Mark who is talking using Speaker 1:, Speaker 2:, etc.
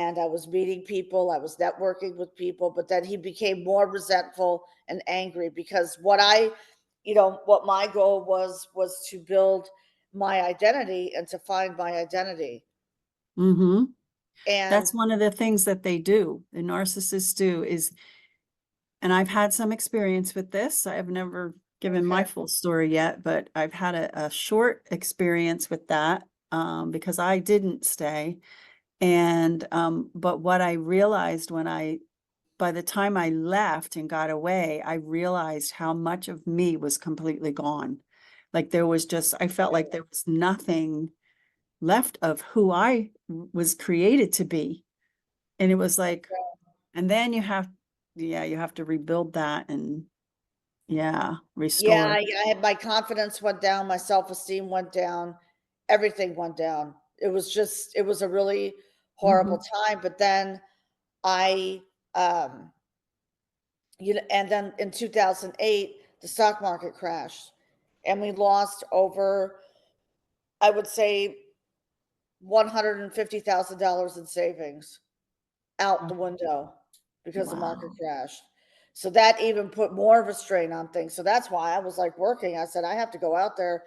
Speaker 1: and I was meeting people, I was networking with people, but then he became more resentful and angry because what my goal was to build my identity and to find my identity.
Speaker 2: Mm-hmm.
Speaker 1: And
Speaker 2: That's one of the things that they do, the narcissists do is, and I've had some experience with this. I have never given
Speaker 1: okay,
Speaker 2: my full story yet, but I've had a short experience with that because I didn't stay. And but what I realized by the time I left and got away, I realized how much of me was completely gone. Like I felt like there was nothing left of who I was created to be. And it was like, and then you have to rebuild that and
Speaker 1: yeah,
Speaker 2: restore.
Speaker 1: I had my confidence went down, my self-esteem went down, everything went down. It was a really horrible
Speaker 2: Mhm.
Speaker 1: time. But then I um and then in 2008 the stock market crashed and we lost over, I would say, $150,000 in savings out the window because the market
Speaker 2: Wow.
Speaker 1: crashed. So that even put more of a strain on things. So that's why I was like working. I said, I have to go out there